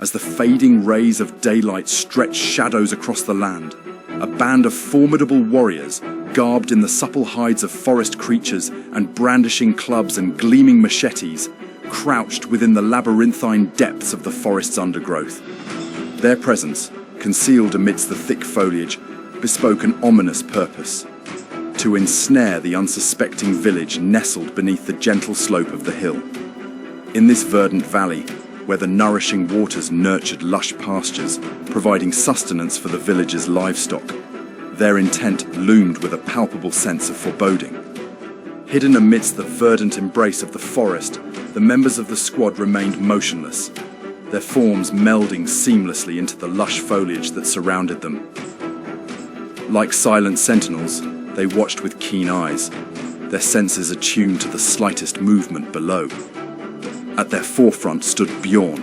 As the fading rays of daylight stretched shadows across the land, a band of formidable warriors, garbed in the supple hides of forest creatures and brandishing clubs and gleaming machetes, crouched within the labyrinthine depths of the forest's undergrowth. Their presence, concealed amidst the thick foliage, bespoke an ominous purpose: to ensnare the unsuspecting village nestled beneath the gentle slope of the hill. In this verdant valley, where the nourishing waters nurtured lush pastures, providing sustenance for the village's livestock, their intent loomed with a palpable sense of foreboding. Hidden amidst the verdant embrace of the forest, the members of the squad remained motionless, their forms melding seamlessly into the lush foliage that surrounded them. Like silent sentinels, they watched with keen eyes, their senses attuned to the slightest movement below. At their forefront stood Bjorn,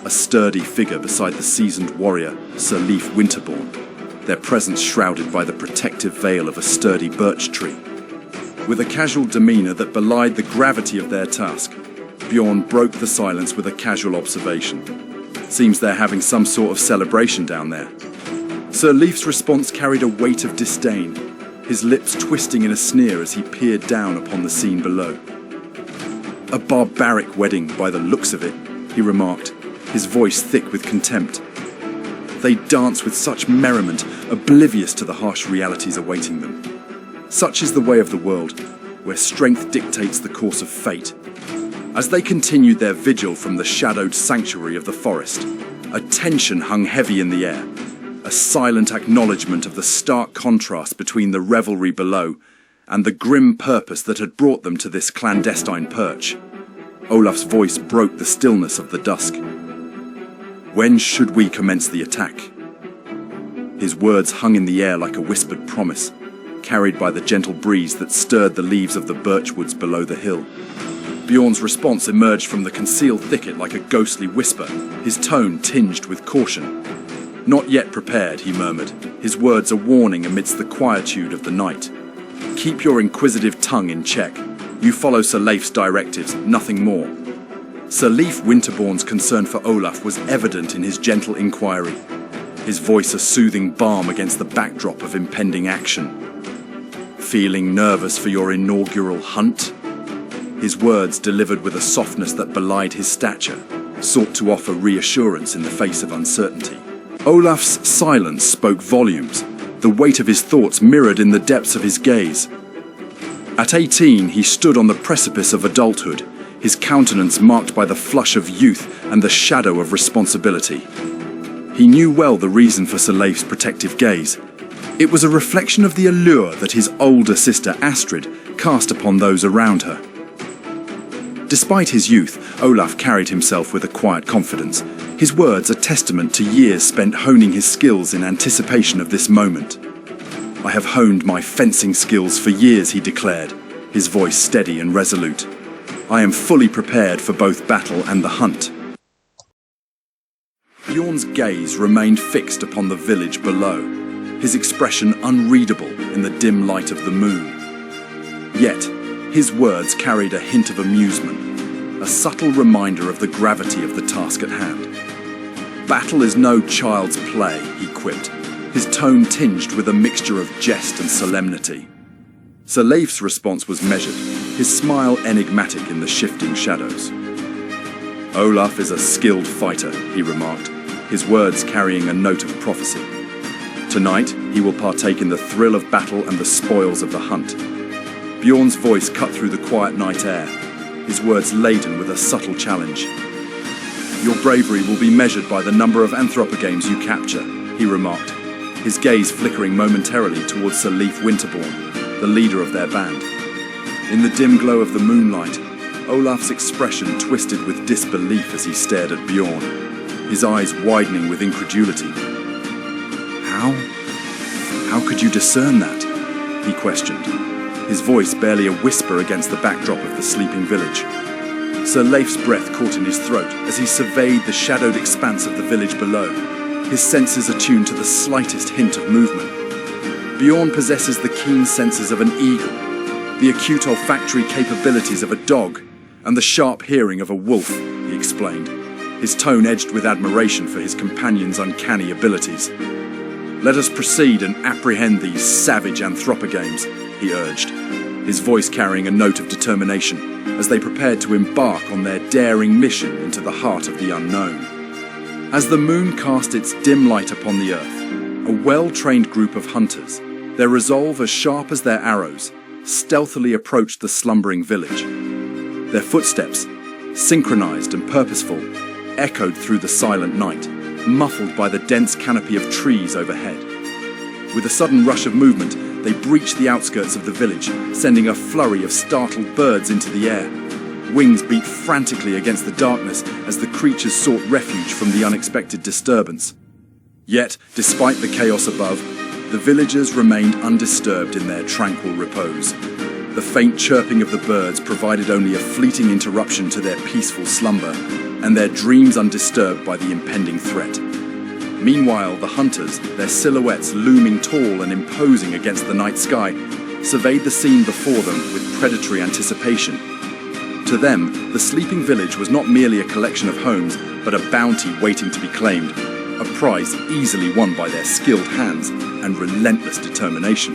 a sturdy figure beside the seasoned warrior Sir Leif Winterborn, their presence shrouded by the protective veil of a sturdy birch tree. With a casual demeanor that belied the gravity of their task, Bjorn broke the silence with a casual observation. "Seems they're having some sort of celebration down there." Sir Leif's response carried a weight of disdain, his lips twisting in a sneer as he peered down upon the scene below. "A barbaric wedding by the looks of it," he remarked, his voice thick with contempt. "They dance with such merriment, oblivious to the harsh realities awaiting them. Such is the way of the world, where strength dictates the course of fate." As they continued their vigil from the shadowed sanctuary of the forest, a tension hung heavy in the air, a silent acknowledgement of the stark contrast between the revelry below and the grim purpose that had brought them to this clandestine perch. Olaf's voice broke the stillness of the dusk. "When should we commence the attack?" His words hung in the air like a whispered promise, carried by the gentle breeze that stirred the leaves of the birchwoods below the hill. Bjorn's response emerged from the concealed thicket like a ghostly whisper, his tone tinged with caution. "Not yet prepared," he murmured, his words a warning amidst the quietude of the night. "Keep your inquisitive tongue in check. You follow Sir Leif's directives, nothing more." Sir Leif Winterborn's concern for Olaf was evident in his gentle inquiry, his voice a soothing balm against the backdrop of impending action. "Feeling nervous for your inaugural hunt?" His words, delivered with a softness that belied his stature, sought to offer reassurance in the face of uncertainty. Olaf's silence spoke volumes, the weight of his thoughts mirrored in the depths of his gaze. At 18, he stood on the precipice of adulthood, his countenance marked by the flush of youth and the shadow of responsibility. He knew well the reason for Sir Leif's protective gaze. It was a reflection of the allure that his older sister Astrid cast upon those around her. Despite his youth, Olaf carried himself with a quiet confidence, his words a testament to years spent honing his skills in anticipation of this moment. "I have honed my fencing skills for years," he declared, his voice steady and resolute. "I am fully prepared for both battle and the hunt." Bjorn's gaze remained fixed upon the village below, his expression unreadable in the dim light of the moon. Yet, his words carried a hint of amusement, a subtle reminder of the gravity of the task at hand. "Battle is no child's play," he quipped, his tone tinged with a mixture of jest and solemnity. Sir Leif's response was measured, his smile enigmatic in the shifting shadows. "Olaf is a skilled fighter," he remarked, his words carrying a note of prophecy. "Tonight, he will partake in the thrill of battle and the spoils of the hunt." Bjorn's voice cut through the quiet night air, his words laden with a subtle challenge. "Your bravery will be measured by the number of anthropogames you capture," he remarked, his gaze flickering momentarily towards Sir Leif Winterborn, the leader of their band. In the dim glow of the moonlight, Olaf's expression twisted with disbelief as he stared at Bjorn, his eyes widening with incredulity. How could you discern that?" he questioned, his voice barely a whisper against the backdrop of the sleeping village. Sir Leif's breath caught in his throat as he surveyed the shadowed expanse of the village below, his senses attuned to the slightest hint of movement. "Bjorn possesses the keen senses of an eagle, the acute olfactory capabilities of a dog, and the sharp hearing of a wolf," he explained, his tone edged with admiration for his companion's uncanny abilities. "Let us proceed and apprehend these savage anthropogames," he urged, his voice carrying a note of determination as they prepared to embark on their daring mission into the heart of the unknown. As the moon cast its dim light upon the earth, a well-trained group of hunters, their resolve as sharp as their arrows, stealthily approached the slumbering village. Their footsteps, synchronized and purposeful, echoed through the silent night, muffled by the dense canopy of trees overhead. With a sudden rush of movement, they breached the outskirts of the village, sending a flurry of startled birds into the air. Wings beat frantically against the darkness as the creatures sought refuge from the unexpected disturbance. Yet, despite the chaos above, the villagers remained undisturbed in their tranquil repose. The faint chirping of the birds provided only a fleeting interruption to their peaceful slumber, and their dreams undisturbed by the impending threat. Meanwhile, the hunters, their silhouettes looming tall and imposing against the night sky, surveyed the scene before them with predatory anticipation. To them, the sleeping village was not merely a collection of homes, but a bounty waiting to be claimed, a prize easily won by their skilled hands and relentless determination.